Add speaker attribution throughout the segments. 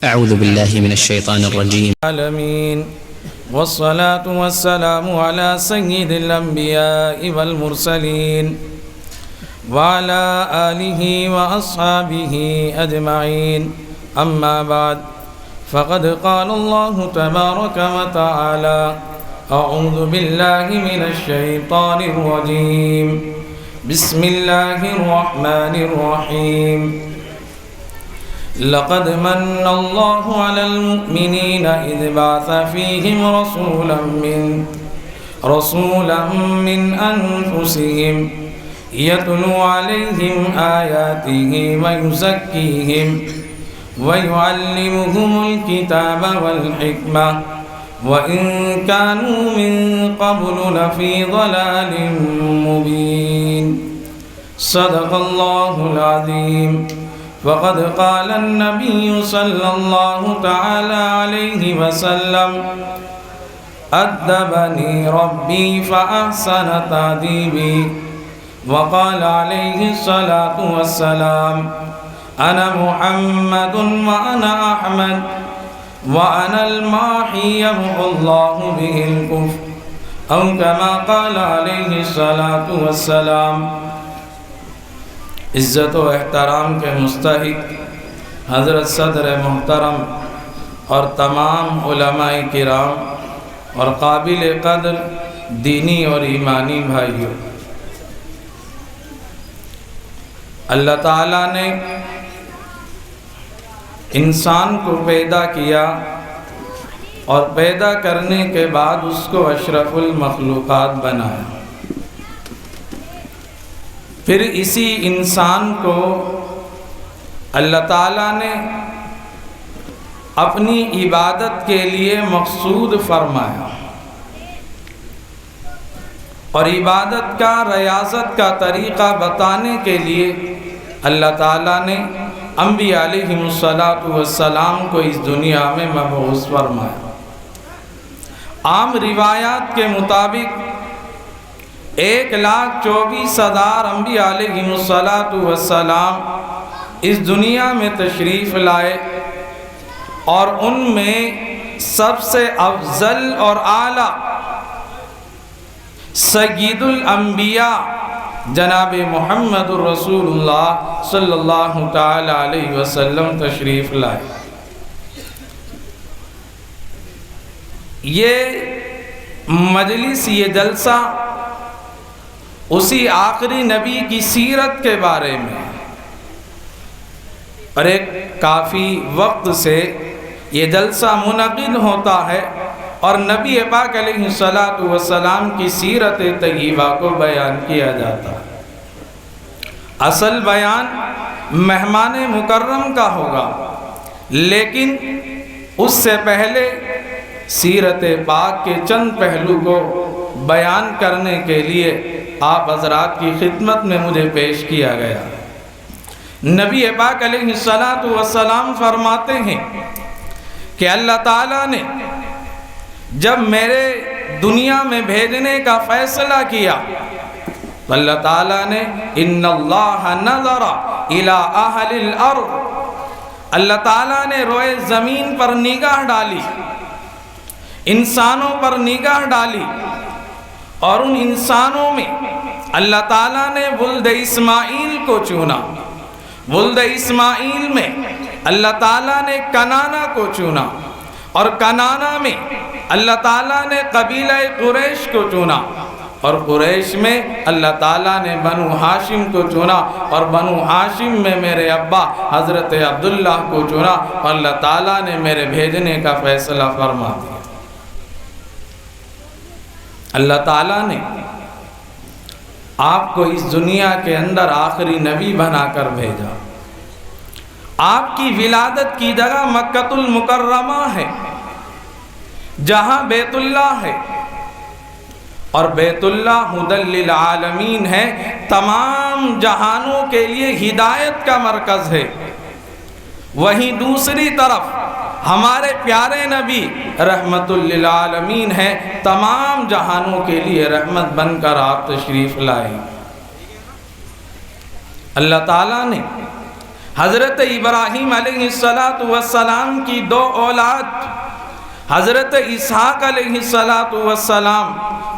Speaker 1: أعوذ بالله من الشيطان الرجيم.
Speaker 2: العالمين والصلاة والسلام على سيد الأنبياء والمرسلين وعلى آله وأصحابه أجمعين. أما بعد فقد قال الله تبارك وتعالى: أعوذ بالله من الشيطان الرجيم. بسم الله الرحمن الرحيم. لقد من الله على المؤمنين إذ بعث فيهم رسولا من أنفسهم يتلو عليهم آياته ويزكيهم ويعلمهم الكتاب والحكمة وإن كانوا من قبل لفي ضلال مبين. صدق الله العظيم. وقد قال النبي صلى الله تعالى عليه وسلم: أدبني ربي فأحسن تأديبي. وقال عليه الصلاة والسلام: أنا محمد وأنا أحمد وأنا الماحي يمحو الله به الكفر، أو كما قال عليه الصلاة والسلام. عزت و احترام کے مستحق حضرت صدر محترم اور تمام علماء کرام اور قابل قدر دینی اور ایمانی بھائیوں، اللہ تعالیٰ نے انسان کو پیدا کیا اور پیدا کرنے کے بعد اس کو اشرف المخلوقات بنایا. پھر اسی انسان کو اللہ تعالیٰ نے اپنی عبادت کے لیے مقصود فرمایا، اور عبادت کا ریاضت کا طریقہ بتانے کے لیے اللہ تعالیٰ نے انبیاء علیہم السلام کو اس دنیا میں مبعوث فرمایا. عام روایات کے مطابق 1,24,000 انبیاء علیہم السلام اس دنیا میں تشریف لائے، اور ان میں سب سے افضل اور اعلیٰ سید الانبیاء جناب محمد الرسول اللہ صلی اللہ تعالی علیہ وسلم تشریف لائے. یہ مجلس، یہ جلسہ اسی آخری نبی کی سیرت کے بارے میں، اور ایک کافی وقت سے یہ جلسہ منعقد ہوتا ہے اور نبی پاک علیہ السلام کی سیرت طیبہ کو بیان کیا جاتا ہے. اصل بیان مہمان مکرم کا ہوگا، لیکن اس سے پہلے سیرت پاک کے چند پہلو کو بیان کرنے کے لیے آپ حضرات کی خدمت میں مجھے پیش کیا گیا. نبی پاک علیہ السلام فرماتے ہیں کہ اللہ تعالیٰ نے جب میرے دنیا میں بھیجنے کا فیصلہ کیا تو اللہ تعالیٰ نے ان اللہ نظر الی اہل الارض، اللہ تعالیٰ نے روئے زمین پر نگاہ ڈالی، انسانوں پر نگاہ ڈالی، اور ان انسانوں میں اللہ تعالیٰ نے ولد اسماعیل کو چنا. ولد اسماعیل میں اللہ تعالیٰ نے کنانہ کو چنا، اور کنانہ میں اللہ تعالیٰ نے قبیلہ قریش کو چنا، اور قریش میں اللہ تعالیٰ نے بنو ہاشم کو چنا، اور بنو ہاشم میں میرے ابا حضرت عبداللہ کو چنا، اور اللہ تعالیٰ نے میرے بھیجنے کا فیصلہ فرما دیا. اللہ تعالیٰ نے آپ کو اس دنیا کے اندر آخری نبی بنا کر بھیجا. آپ کی ولادت کی جگہ مکہ المکرمہ ہے، جہاں بیت اللہ ہے، اور بیت اللہ ھدی للعالمین ہے، تمام جہانوں کے لیے ہدایت کا مرکز ہے. وہیں دوسری طرف ہمارے پیارے نبی رحمت للعالمین ہیں، تمام جہانوں کے لیے رحمت بن کر آپ تشریف لائے. اللہ تعالیٰ نے حضرت ابراہیم علیہ السلام کی 2 اولاد حضرت اسحاق علیہ السلام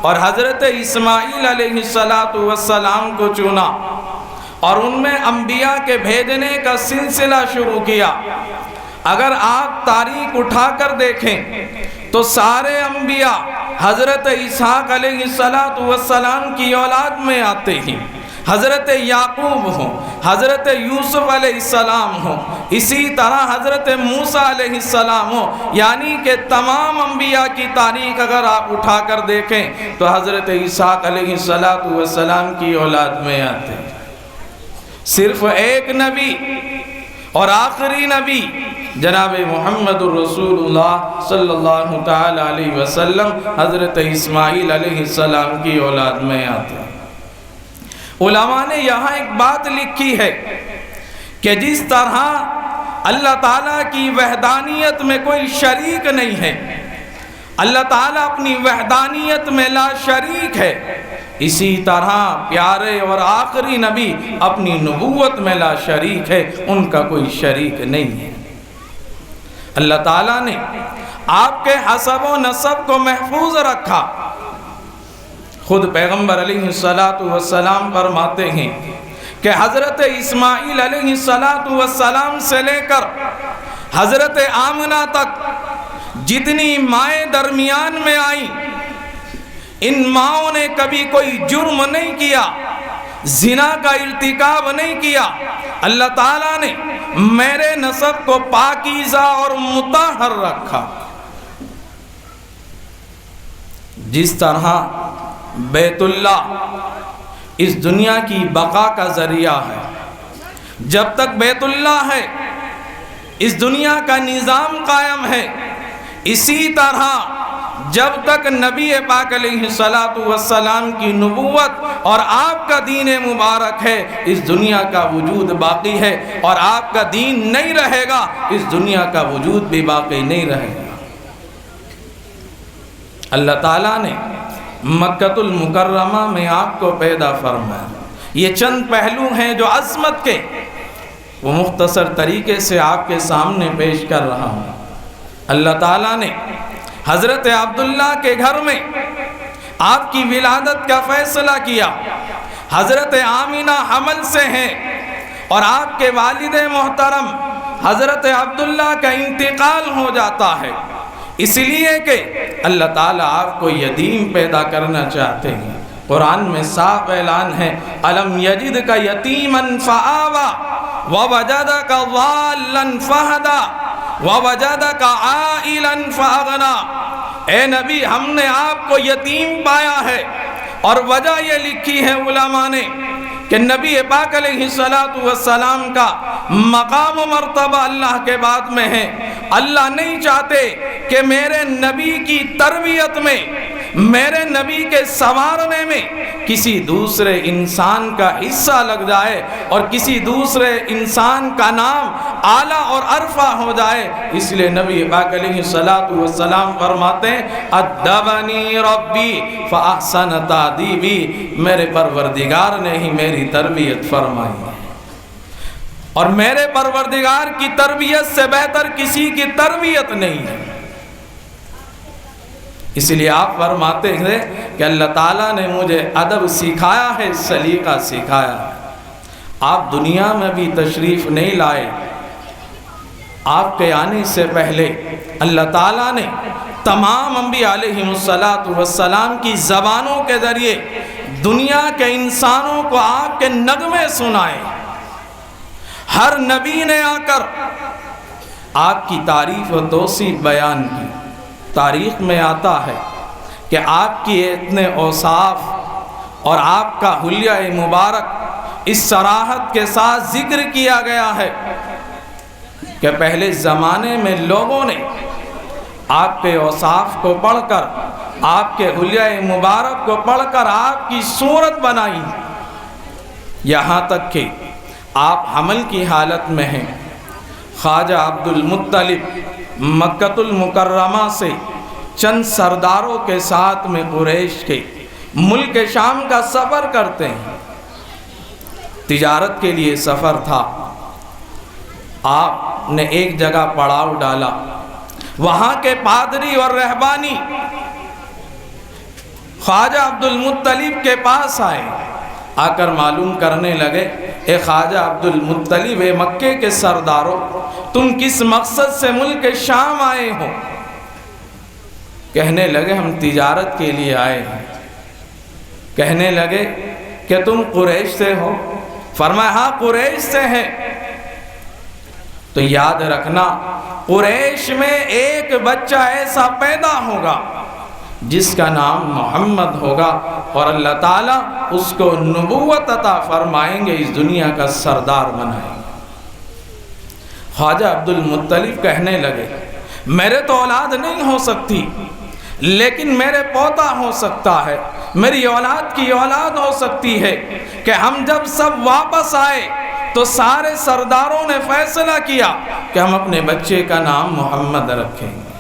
Speaker 2: اور حضرت اسماعیل علیہ السلام کو چنا اور ان میں انبیاء کے بھیجنے کا سلسلہ شروع کیا۔ اگر آپ تاریخ اٹھا کر دیکھیں تو سارے انبیاء حضرت اسحاق علیہ السلام کی اولاد میں آتے ہیں، حضرت یعقوب ہوں، حضرت یوسف علیہ السلام ہوں، اسی طرح حضرت موسیٰ علیہ السلام ہوں، یعنی کہ تمام انبیاء کی تاریخ اگر آپ اٹھا کر دیکھیں تو حضرت اسحاق علیہ السلام کی اولاد میں آتے ہیں۔ صرف ایک نبی اور آخری نبی جناب محمد الرسول اللہ صلی اللہ تعالی علیہ وسلم حضرت اسماعیل علیہ السلام کی اولاد میں آتے ہیں۔ علماء نے یہاں ایک بات لکھی ہے کہ جس طرح اللہ تعالیٰ کی وحدانیت میں کوئی شریک نہیں ہے، اللہ تعالیٰ اپنی وحدانیت میں لا شریک ہے، اسی طرح پیارے اور آخری نبی اپنی نبوت میں لا شریک ہے، ان کا کوئی شریک نہیں ہے۔ اللہ تعالیٰ نے آپ کے حسب و نسب کو محفوظ رکھا۔ خود پیغمبر علیہ السلام فرماتے ہیں کہ حضرت اسماعیل علیہ السلام سے لے کر حضرت آمنہ تک جتنی مائیں درمیان میں آئیں، ان ماؤں نے کبھی کوئی جرم نہیں کیا، زنا کا ارتکاب نہیں کیا۔ اللہ تعالیٰ نے میرے نسب کو پاکیزہ اور مطہر رکھا۔ جس طرح بیت اللہ اس دنیا کی بقا کا ذریعہ ہے، جب تک بیت اللہ ہے اس دنیا کا نظام قائم ہے، اسی طرح جب تک نبی پاک علیہ السلام کی نبوت اور آپ کا دین مبارک ہے اس دنیا کا وجود باقی ہے، اور آپ کا دین نہیں رہے گا اس دنیا کا وجود بھی باقی نہیں رہے گا۔ اللہ تعالیٰ نے مکۃ المکرمہ میں آپ کو پیدا فرمایا۔ یہ چند پہلو ہیں جو عظمت کے وہ مختصر طریقے سے آپ کے سامنے پیش کر رہا ہوں۔ اللہ تعالیٰ نے حضرت عبداللہ کے گھر میں آپ کی ولادت کا فیصلہ کیا۔ حضرت آمنہ حمل سے ہیں اور آپ کے والد محترم حضرت عبداللہ کا انتقال ہو جاتا ہے، اس لیے کہ اللہ تعالیٰ آپ کو یتیم پیدا کرنا چاہتے ہیں۔ قرآن میں صاف اعلان ہے، أَلَمْ يَجِدْكَ يَتِيمًا فَآوَى وَوَجَدَكَ ضَالًّا فَهَدَى وَوَجَدَكَ عَائِلًا فَأَغْنَى۔ اے نبی، ہم نے آپ کو یتیم پایا ہے، اور وجہ یہ لکھی ہے علماء نے کہ نبی پاک علیہ السلام کا مقام و مرتبہ اللہ کے بعد میں ہے۔ اللہ نہیں چاہتے کہ میرے نبی کی تربیت میں، میرے نبی کے سنوارنے میں کسی دوسرے انسان کا حصہ لگ جائے اور کسی دوسرے انسان کا نام اعلیٰ اور عرفہ ہو جائے، اس لیے نبی پاک علیہ السلام فرماتے ہیں ادبنی ربی فاحسن تادیبی، میرے پروردگار نے ہی میری تربیت فرمائی، اور میرے پروردگار کی تربیت سے بہتر کسی کی تربیت نہیں ہے۔ اس لیے آپ فرماتے ہیں کہ اللہ تعالیٰ نے مجھے ادب سکھایا ہے، سلیقہ سکھایا ہے۔ آپ دنیا میں بھی تشریف نہیں لائے، آپ کے آنے سے پہلے اللہ تعالیٰ نے تمام انبیاء علیہ السلام کی زبانوں کے ذریعے دنیا کے انسانوں کو آپ کے نغمے سنائے۔ ہر نبی نے آ کر آپ کی تعریف و توصیف بیان کی۔ تاریخ میں آتا ہے کہ آپ کی اتنے اوصاف اور آپ کا حلیہ مبارک اس صراحت کے ساتھ ذکر کیا گیا ہے کہ پہلے زمانے میں لوگوں نے آپ کے اوصاف کو پڑھ کر، آپ کے حلیہ مبارک کو پڑھ کر آپ کی صورت بنائی، یہاں تک کہ آپ حمل کی حالت میں ہیں۔ خواجہ عبد المطلب مکۃ المکرمہ سے چند سرداروں کے ساتھ میں قریش کے ملک شام کا سفر کرتے ہیں۔ تجارت کے لیے سفر تھا۔ آپ نے ایک جگہ پڑاؤ ڈالا، وہاں کے پادری اور رہبانی خواجہ عبد المطلب کے پاس آئے، آ کر معلوم کرنے لگے، اے خواجہ عبد المطلب، اے مکے کے سرداروں، تم کس مقصد سے ملک شام آئے ہو؟ کہنے لگے ہم تجارت کے لیے آئے ہیں۔ کہنے لگے کہ تم قریش سے ہو؟ فرمایا ہاں قریش سے ہیں۔ تو یاد رکھنا، قریش میں ایک بچہ ایسا پیدا ہوگا جس کا نام محمد ہوگا، اور اللہ تعالیٰ اس کو نبوت عطا فرمائیں گے، اس دنیا کا سردار بنائیں گے۔ خواجہ عبد المطلب کہنے لگے میرے تو اولاد نہیں ہو سکتی، لیکن میرے پوتا ہو سکتا ہے، میری اولاد کی اولاد ہو سکتی ہے کہ ہم جب سب واپس آئے تو سارے سرداروں نے فیصلہ کیا کہ ہم اپنے بچے کا نام محمد رکھیں گے۔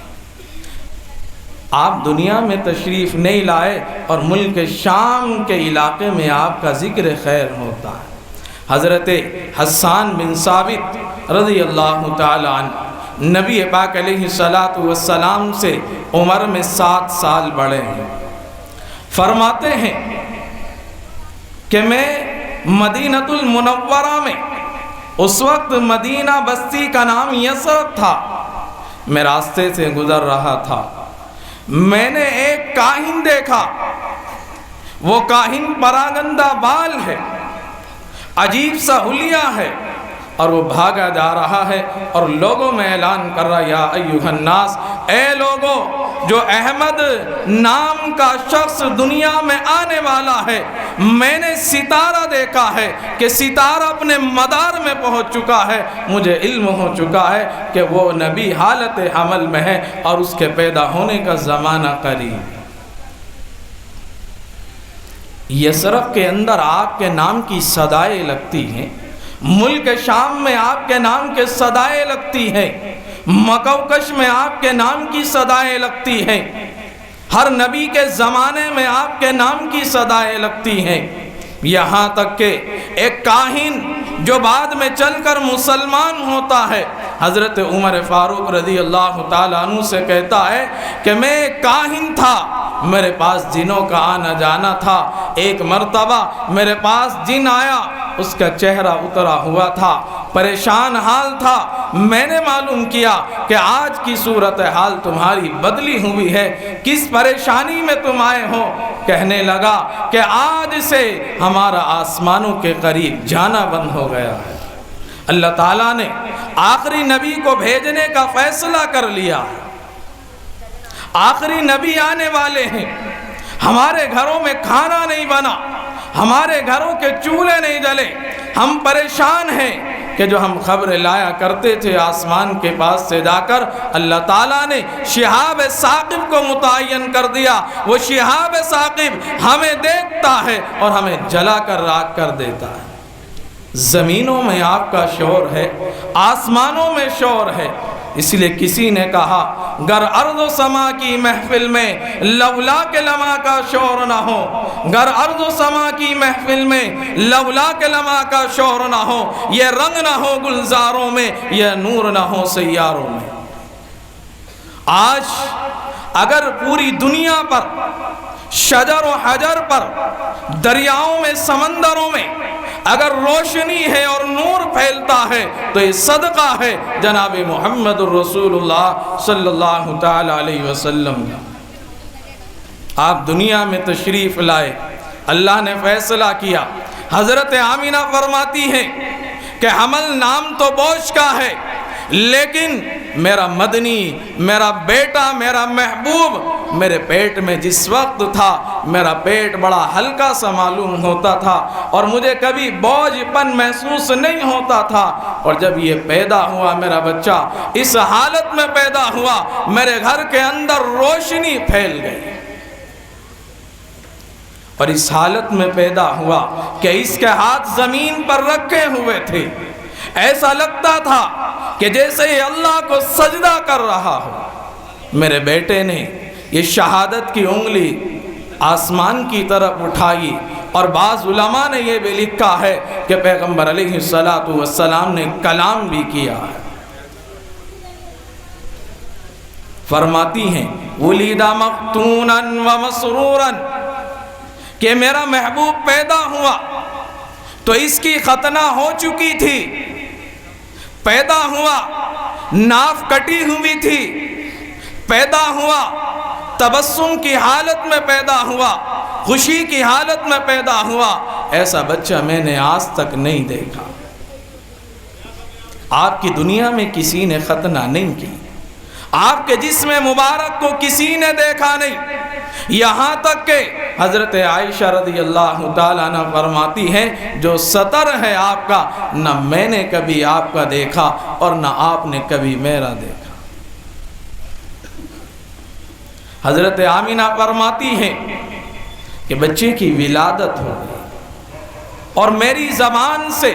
Speaker 2: آپ دنیا میں تشریف نہیں لائے اور ملک شام کے علاقے میں آپ کا ذکر خیر ہوتا ہے۔ حضرت حسان بن ثابت رضی اللہ تعالی عنہ نبی پاک علیہ السلام سے عمر میں 7 سال بڑے ہیں۔ فرماتے ہیں کہ میں مدینہ المنورہ میں، اس وقت مدینہ بستی کا نام یثرب تھا، میں راستے سے گزر رہا تھا، میں نے ایک کاہن دیکھا، وہ کاہن پراگندہ بال ہے، عجیب سا حلیہ ہے، اور وہ بھاگا جا رہا ہے اور لوگوں میں اعلان کر رہا، یا ایھا الناس، اے لوگوں، جو احمد نام کا شخص دنیا میں آنے والا ہے، میں نے ستارہ دیکھا ہے کہ ستارہ اپنے مدار میں پہنچ چکا ہے، مجھے علم ہو چکا ہے کہ وہ نبی حالت حمل میں ہے اور اس کے پیدا ہونے کا زمانہ قریب۔ یثرب کے اندر آپ کے نام کی صدائیں لگتی ہیں، ملک شام میں آپ کے نام کے صدائیں لگتی ہیں، مکوکش میں آپ کے نام کی صدائیں لگتی ہیں، ہر نبی کے زمانے میں آپ کے نام کی صدائیں لگتی ہیں، یہاں تک کہ ایک کاہن جو بعد میں چل کر مسلمان ہوتا ہے، حضرت عمر فاروق رضی اللہ تعالیٰ عنہ سے کہتا ہے کہ میں ایک کاہن تھا، میرے پاس جنوں کا آنا جانا تھا، ایک مرتبہ میرے پاس جن آیا، اس کا چہرہ اترا ہوا تھا، پریشان حال تھا، میں نے معلوم کیا کہ آج کی صورتحال تمہاری بدلی ہوئی ہے، کس پریشانی میں تم آئے ہو؟ کہنے لگا کہ آج سے ہمارا آسمانوں کے قریب جانا بند ہو گیا ہے، اللہ تعالیٰ نے آخری نبی کو بھیجنے کا فیصلہ کر لیا، آخری نبی آنے والے ہیں، ہمارے گھروں میں کھانا نہیں بنا، ہمارے گھروں کے چولہے نہیں جلے، ہم پریشان ہیں کہ جو ہم خبر لایا کرتے تھے آسمان کے پاس سے جا کر، اللہ تعالیٰ نے شہاب ثاقب کو متعین کر دیا، وہ شہاب ثاقب ہمیں دیکھتا ہے اور ہمیں جلا کر راکھ کر دیتا ہے۔ زمینوں میں آپ کا شور ہے، آسمانوں میں شور ہے، اس لیے کسی نے کہا گر ارض و سما کی محفل میں لولا کے لمحہ کا شور نہ ہو، گر ارض و سما کی محفل میں لولا کے لمحہ کا شور نہ ہو، یہ رنگ نہ ہو گلزاروں میں، یہ نور نہ ہو سیاروں میں۔ آج اگر پوری دنیا پر، شجر و حجر پر، دریاؤں میں، سمندروں میں اگر روشنی ہے اور نور پھیلتا ہے تو یہ صدقہ ہے جناب محمد الرسول اللہ صلی اللہ تعالی علیہ وسلم کا۔ آپ دنیا میں تشریف لائے، اللہ نے فیصلہ کیا، حضرت آمینہ فرماتی ہیں کہ حمل نام تو بوجھ کا ہے، لیکن میرا مدنی، میرا بیٹا، میرا محبوب میرے پیٹ میں جس وقت تھا، میرا پیٹ بڑا ہلکا سا معلوم ہوتا تھا اور مجھے کبھی بوجھ پن محسوس نہیں ہوتا تھا، اور جب یہ پیدا ہوا میرا بچہ، اس حالت میں پیدا ہوا، میرے گھر کے اندر روشنی پھیل گئی، اور اس حالت میں پیدا ہوا کہ اس کے ہاتھ زمین پر رکھے ہوئے تھے، ایسا لگتا تھا کہ جیسے یہ اللہ کو سجدہ کر رہا ہو۔ میرے بیٹے نے یہ شہادت کی انگلی آسمان کی طرف اٹھائی، اور بعض علماء نے یہ بھی لکھا ہے کہ پیغمبر علیہ السلام نے کلام بھی کیا ہے۔ فرماتی ہیں وَلِدَ مَخْتُونًا وَمَسْرُورًا، کہ میرا محبوب پیدا ہوا تو اس کی ختنہ ہو چکی تھی، پیدا ہوا ناف کٹی ہوئی تھی، پیدا ہوا تبسم کی حالت میں پیدا ہوا، خوشی کی حالت میں پیدا ہوا، ایسا بچہ میں نے آج تک نہیں دیکھا۔ آپ کی دنیا میں کسی نے ختنہ نہیں کی، آپ کے جسم مبارک کو کسی نے دیکھا نہیں، یہاں تک کہ حضرت عائشہ رضی اللہ تعالیٰ عنہ فرماتی ہیں جو سطر ہے آپ کا، نہ میں نے کبھی آپ کا دیکھا اور نہ آپ نے کبھی میرا دیکھا۔ حضرت آمینہ فرماتی ہیں کہ بچے کی ولادت ہو گئی اور میری زبان سے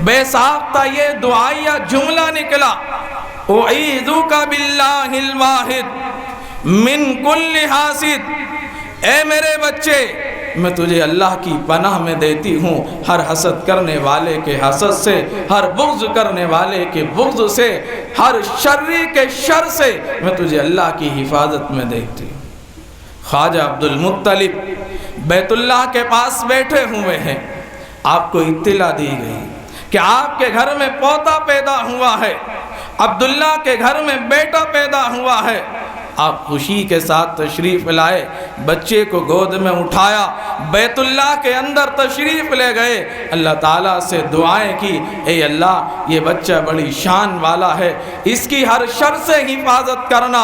Speaker 2: بے ساختہ یہ دعائیہ جملہ نکلا، اعیذک باللہ الواحد من کل حاسد، اے میرے بچے میں تجھے اللہ کی پناہ میں دیتی ہوں ہر حسد کرنے والے کے حسد سے، ہر بغض کرنے والے کے بغض سے، ہر شری کے شر سے میں تجھے اللہ کی حفاظت میں دیتی ہوں۔ خواجہ عبد المطلب بیت اللہ کے پاس بیٹھے ہوئے ہیں، آپ کو اطلاع دی گئی کہ آپ کے گھر میں پوتا پیدا ہوا ہے، عبداللہ کے گھر میں بیٹا پیدا ہوا ہے۔ آپ خوشی کے ساتھ تشریف لائے، بچے کو گود میں اٹھایا، بیت اللہ کے اندر تشریف لے گئے، اللہ تعالیٰ سے دعائیں کی، اے اللہ یہ بچہ بڑی شان والا ہے، اس کی ہر شر سے حفاظت کرنا،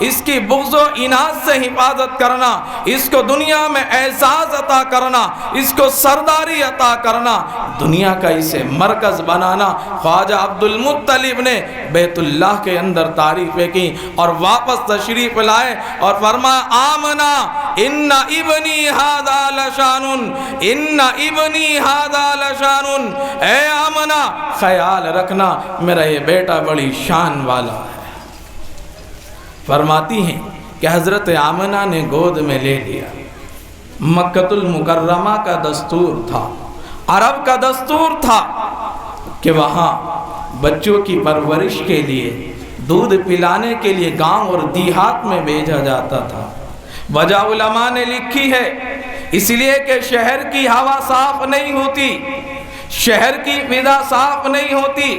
Speaker 2: اس کی بغض و عناد سے حفاظت کرنا، اس کو دنیا میں اعزاز عطا کرنا، اس کو سرداری عطا کرنا، دنیا کا اسے مرکز بنانا۔ خواجہ عبد المطلب نے بیت اللہ کے اندر تعریفیں کی اور واپس تشریف لائے اور فرمایا آمنا ان ابنی ھذا لشان، ان ابنی ھذا لشان، اے آمنا خیال رکھنا میرا یہ بیٹا بڑی شان والا ہے۔ فرماتی ہیں کہ حضرت آمنہ نے گود میں لے لیا۔ مکہ المکرمہ کا دستور تھا، عرب کا دستور تھا کہ وہاں بچوں کی پرورش کے لیے، دودھ پلانے کے لیے گاؤں اور دیہات میں بھیجا جاتا تھا۔ وجہ علماء نے لکھی ہے اس لیے کہ شہر کی ہوا صاف نہیں ہوتی، شہر کی فضا صاف نہیں ہوتی،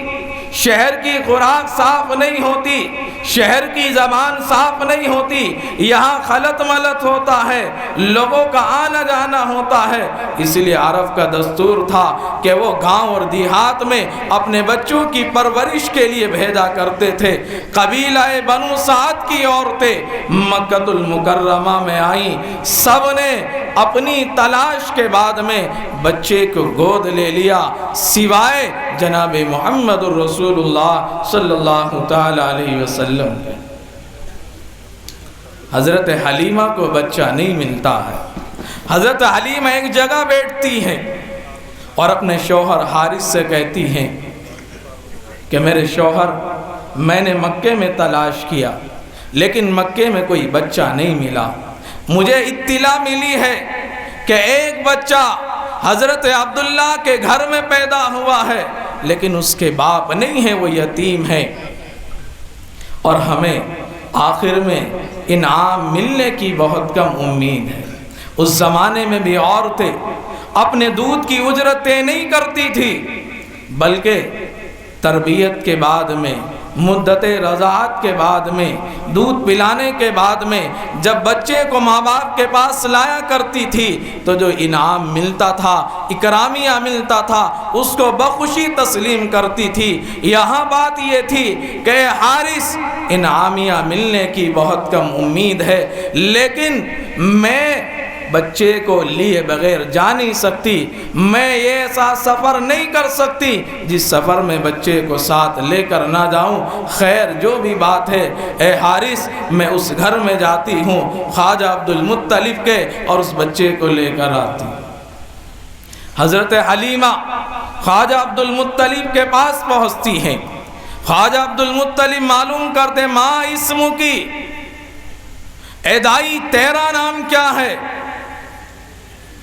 Speaker 2: شہر کی خوراک صاف نہیں ہوتی، شہر کی زبان صاف نہیں ہوتی، یہاں خلط ملط ہوتا ہے، لوگوں کا آنا جانا ہوتا ہے، اس لیے عرب کا دستور تھا کہ وہ گاؤں اور دیہات میں اپنے بچوں کی پرورش کے لیے بھیجا کرتے تھے۔ قبیلہ بنو سعد کی عورتیں مکہ المکرمہ میں آئیں، سب نے اپنی تلاش کے بعد میں بچے کو گود لے لیا سوائے جناب محمد الرسول اللہ صلی اللہ تعالی علیہ وسلم۔ حضرت حلیمہ کو بچہ نہیں ملتا ہے۔ حضرت حلیمہ ایک جگہ بیٹھتی ہیں اور اپنے شوہر حارث سے کہتی ہیں کہ میرے شوہر میں نے مکے میں تلاش کیا لیکن مکے میں کوئی بچہ نہیں ملا، مجھے اطلاع ملی ہے کہ ایک بچہ حضرت عبداللہ کے گھر میں پیدا ہوا ہے لیکن اس کے باپ نہیں ہے، وہ یتیم ہے، اور ہمیں آخر میں انعام ملنے کی بہت کم امید ہے۔ اس زمانے میں بھی عورتیں اپنے دودھ کی اجرت طے نہیں کرتی تھی، بلکہ تربیت کے بعد میں، مدت رضاعت کے بعد میں، دودھ پلانے کے بعد میں جب بچے کو ماں باپ کے پاس لایا کرتی تھی تو جو انعام ملتا تھا، اکرامیہ ملتا تھا، اس کو بخوشی تسلیم کرتی تھی۔ یہاں بات یہ تھی کہ حارث انعامیہ ملنے کی بہت کم امید ہے، لیکن میں بچے کو لیے بغیر جا نہیں سکتی، میں یہ ایسا سفر نہیں کر سکتی جس سفر میں بچے کو ساتھ لے کر نہ جاؤں۔ خیر جو بھی بات ہے اے حارث میں اس گھر میں جاتی ہوں خواجہ عبد المطلب کے اور اس بچے کو لے کر آتی ہوں۔ حضرت حلیمہ خواجہ عبد المطلب کے پاس پہنچتی ہیں، خواجہ عبد المطلب معلوم کرتے ماں اسمو کی، اے دائی تیرا نام کیا ہے؟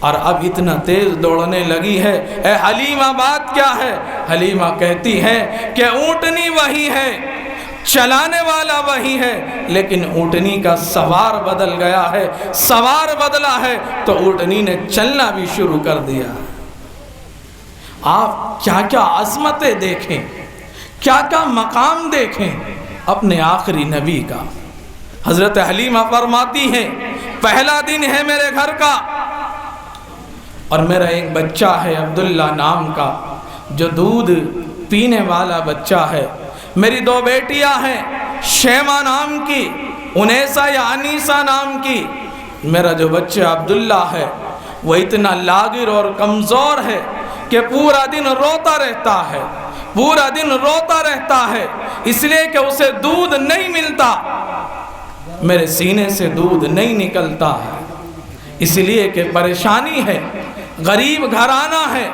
Speaker 2: اور اب اتنا تیز دوڑنے لگی ہے۔ اے حلیمہ بات کیا ہے؟ حلیمہ کہتی ہے کہ اونٹنی وہی ہے، چلانے والا وہی ہے، لیکن اونٹنی کا سوار بدل گیا ہے۔ سوار بدلا ہے تو اونٹنی نے چلنا بھی شروع کر دیا۔ آپ کیا کیا عظمتیں دیکھیں، کیا کیا مقام دیکھیں اپنے آخری نبی کا۔ حضرت حلیمہ فرماتی ہیں پہلا دن ہے میرے گھر کا، اور میرا ایک بچہ ہے عبداللہ نام کا جو دودھ پینے والا بچہ ہے۔ میری دو بیٹیاں ہیں، شیمہ نام کی، انیسہ یا انیسہ نام کی۔ میرا جو بچہ عبداللہ ہے وہ اتنا لاغر اور کمزور ہے کہ پورا دن روتا رہتا ہے، پورا دن روتا رہتا ہے، اس لیے کہ اسے دودھ نہیں ملتا، میرے سینے سے دودھ نہیں نکلتا ہے، اس لیے کہ پریشانی ہے، غریب گھرانہ ہے،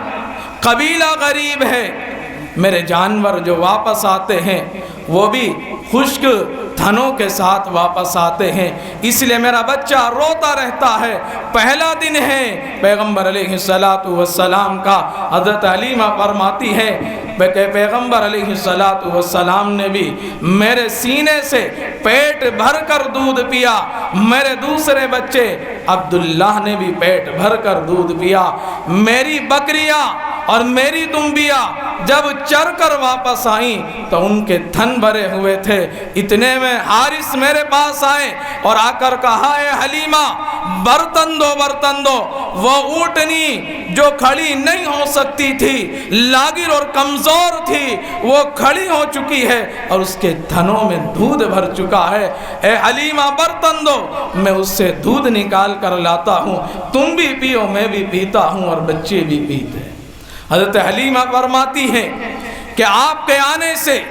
Speaker 2: قبیلہ غریب ہے۔ میرے جانور جو واپس آتے ہیں وہ بھی خشک تھنوں کے ساتھ واپس آتے ہیں، اس لیے میرا بچہ روتا رہتا ہے۔ پہلا دن ہے پیغمبر علیہ السلام کا۔ حضرت حلیمہ فرماتی ہے کہ پیغمبر علیہ السلام نے بھی میرے سینے سے پیٹ بھر کر دودھ پیا، میرے دوسرے بچے عبداللہ نے بھی پیٹ بھر کر دودھ پیا۔ میری بکریاں اور میری دمبیاں جب چر کر واپس آئیں تو ان کے تھن بھرے ہوئے تھے۔ اتنے میں حارث میرے پاس آئے اور آ کر کہا اے حلیمہ برتن دو، برتن دو۔ وہ اونٹنی جو کھڑی نہیں ہو سکتی تھی، لاغر اور کمزور تھی، وہ کھڑی ہو چکی ہے اور اس کے تھنوں میں دودھ بھر چکا ہے۔ اے حلیمہ برتن دو، میں اس سے دودھ نکال کر لاتا ہوں، تم بھی پیو، میں بھی پیتا ہوں اور بچے بھی پیتے ہیں۔ حضرت حلیمہ فرماتی ہیں کہ آپ کے آنے سے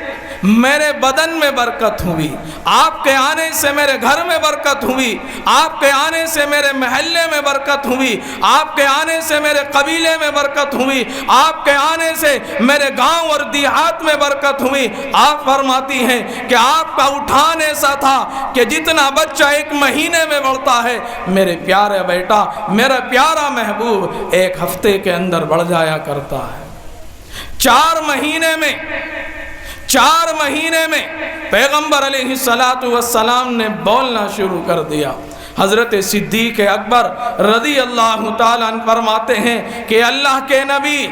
Speaker 2: میرے بدن میں برکت ہوئی، آپ کے آنے سے میرے گھر میں برکت ہوئی، آپ کے آنے سے میرے محلے میں برکت ہوئی، آپ کے آنے سے میرے قبیلے میں برکت ہوئی، آپ کے آنے سے میرے گاؤں اور دیہات میں برکت ہوئی۔ آپ فرماتی ہیں کہ آپ کا اٹھان ایسا تھا کہ جتنا بچہ ایک مہینے میں بڑھتا ہے، میرے پیارے بیٹا، میرا پیارا محبوب ایک ہفتے کے اندر بڑھ جایا کرتا ہے۔ 4 مہینے میں پیغمبر علیہ السلام نے بولنا شروع کر دیا۔ حضرت صدیق اکبر رضی اللہ تعالیٰ عنہ فرماتے ہیں کہ اللہ کے نبی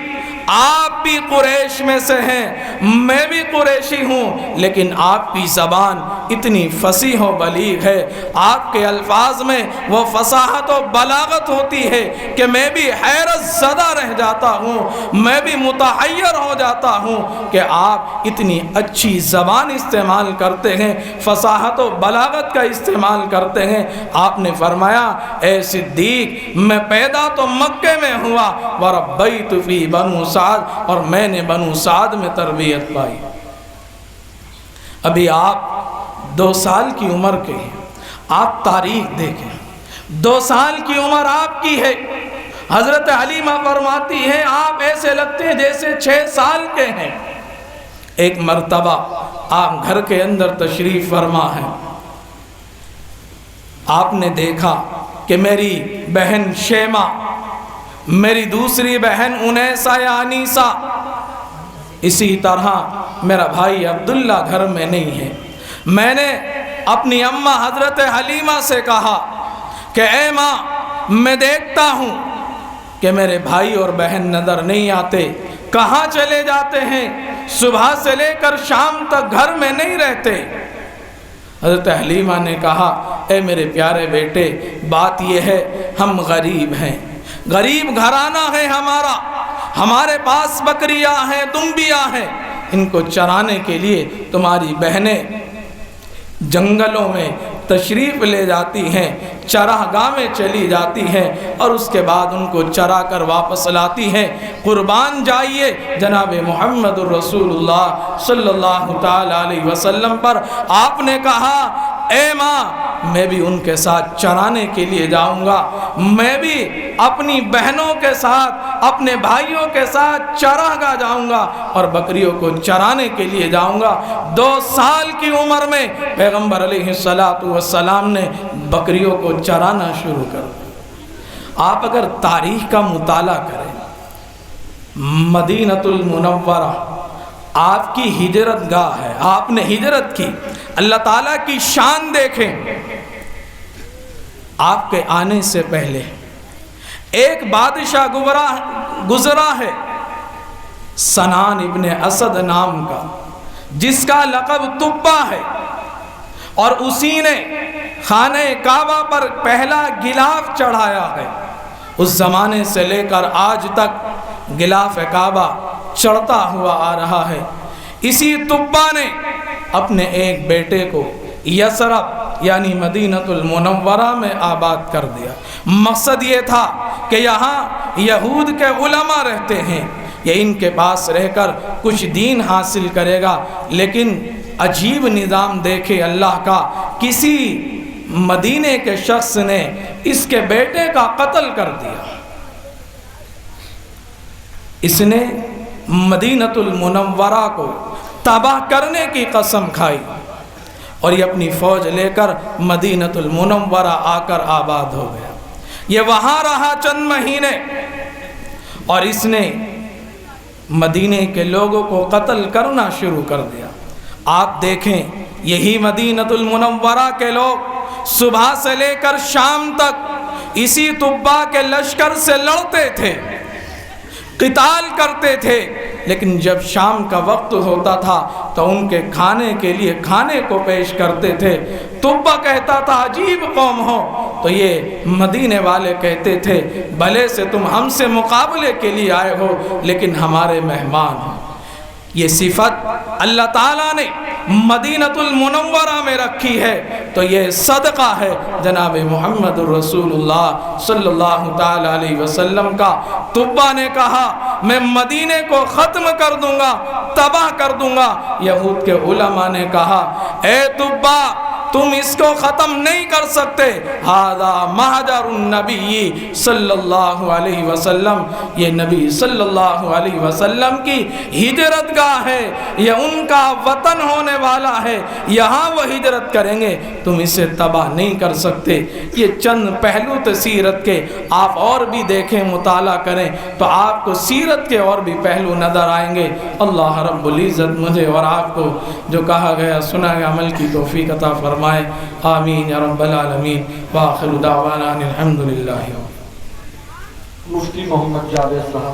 Speaker 2: آپ بھی قریش میں سے ہیں، میں بھی قریشی ہوں، لیکن آپ کی زبان اتنی فصیح و بلیغ ہے، آپ کے الفاظ میں وہ فصاحت و بلاغت ہوتی ہے کہ میں بھی حیرت زدہ رہ جاتا ہوں، میں بھی متحیر ہو جاتا ہوں کہ آپ اتنی اچھی زبان استعمال کرتے ہیں، فصاحت و بلاغت کا استعمال کرتے ہیں۔ آپ نے فرمایا اے صدیق میں پیدا تو مکے میں ہوا، وربیت فی بنو سعد، اور میں نے بنو سعد میں تربیت پائی۔ ابھی آپ 2 سال کی عمر کے ہیں، آپ تاریخ دیکھیں، 2 سال کی عمر آپ کی ہے۔ حضرت حلیمہ فرماتی ہیں آپ ایسے لگتے ہیں جیسے 6 سال کے ہیں۔ ایک مرتبہ آپ گھر کے اندر تشریف فرما ہیں، آپ نے دیکھا کہ میری بہن شیمہ، میری دوسری بہن انیسہ یا انیسہ، اسی طرح میرا بھائی عبداللہ گھر میں نہیں ہے۔ میں نے اپنی اماں حضرت حلیمہ سے کہا کہ اے ماں میں دیکھتا ہوں کہ میرے بھائی اور بہن نظر نہیں آتے، کہاں چلے جاتے ہیں، صبح سے لے کر شام تک گھر میں نہیں رہتے۔ حضرت حلیمہ نے کہا اے میرے پیارے بیٹے بات یہ ہے ہم غریب ہیں، غریب گھرانہ ہے ہمارا، ہمارے پاس بکریاں ہیں، دمبیاں ہیں، ان کو چرانے کے لیے تمہاری بہنیں جنگلوں میں تشریف لے جاتی ہیں، چراگاہ میں چلی جاتی ہیں اور اس کے بعد ان کو چرا کر واپس لاتی ہیں۔ قربان جائیے جناب محمد الرسول اللہ صلی اللہ تعالی علیہ وسلم پر۔ آپ نے کہا اے ماں میں بھی ان کے ساتھ چرانے کے لیے جاؤں گا، میں بھی اپنی بہنوں کے ساتھ اپنے بھائیوں کے ساتھ چراگاہ جاؤں گا اور بکریوں کو چرانے کے لیے جاؤں گا۔ 2 سال کی عمر میں پیغمبر علیہ السلام نے بکریوں کو چرانا شروع کر دیا۔ آپ اگر تاریخ کا مطالعہ کریں، مدینۃ المنورہ آپ کی ہجرت گاہ ہے، آپ نے ہجرت کی، اللہ تعالیٰ کی شان دیکھیں۔ آپ کے آنے سے پہلے ایک بادشاہ گزرا ہے سنان ابن اسد نام کا، جس کا لقب تبا ہے، اور اسی نے خانہ کعبہ پر پہلا غلاف چڑھایا ہے۔ اس زمانے سے لے کر آج تک غلاف کعبہ چڑھتا ہوا آ رہا ہے۔ اسی تبا نے اپنے ایک بیٹے کو یثرب یعنی مدینۃ المنورہ میں آباد کر دیا۔ مقصد یہ تھا کہ یہاں یہود کے علماء رہتے ہیں، یہ ان کے پاس رہ کر کچھ دین حاصل کرے گا۔ لیکن عجیب نظام دیکھے اللہ کا، کسی مدینے کے شخص نے اس کے بیٹے کا قتل کر دیا۔ اس نے مدینۃ المنورہ کو تباہ کرنے کی قسم کھائی، اور یہ اپنی فوج لے کر مدینۃ المنورہ آ کر آباد ہو گیا۔ یہ وہاں رہا چند مہینے، اور اس نے مدینے کے لوگوں کو قتل کرنا شروع کر دیا۔ آپ دیکھیں، یہی مدینۃ المنورہ کے لوگ صبح سے لے کر شام تک اسی تبا کے لشکر سے لڑتے تھے، قتال کرتے تھے، لیکن جب شام کا وقت ہوتا تھا تو ان کے کھانے کے لیے کھانے کو پیش کرتے تھے۔ تبا کہتا تھا عجیب قوم ہو، تو یہ مدینے والے کہتے تھے بھلے سے تم ہم سے مقابلے کے لیے آئے ہو لیکن ہمارے مہمان ہو۔ یہ صفت اللہ تعالیٰ نے مدینۃ المنورہ میں رکھی ہے، تو یہ صدقہ ہے جناب محمد رسول اللہ صلی اللہ تعالی علیہ وسلم کا۔ تبا نے کہا میں مدینے کو ختم کر دوں گا، تباہ کر دوں گا۔ یہود کے علماء نے کہا اے تبا، تم اس کو ختم نہیں کر سکتے، ھذا مہجر النبی صلی اللہ علیہ وسلم، یہ نبی صلی اللہ علیہ وسلم کی ہجرت گاہ ہے، یہ ان کا وطن ہونے والا ہے، یہاں وہ ہجرت کریں گے، تم اسے تباہ نہیں کر سکتے۔ یہ چند پہلو تھے سیرت کے، آپ اور بھی دیکھیں، مطالعہ کریں تو آپ کو سیرت کے اور بھی پہلو نظر آئیں گے۔ اللہ رب العزت مجھے اور آپ کو جو کہا گیا سنا گیا عمل کی توفیق عطا فرمائے، آمین یا رب العالمین، وآخر دعوانا الحمدللہ۔
Speaker 3: مفتی محمد جاوید صاحب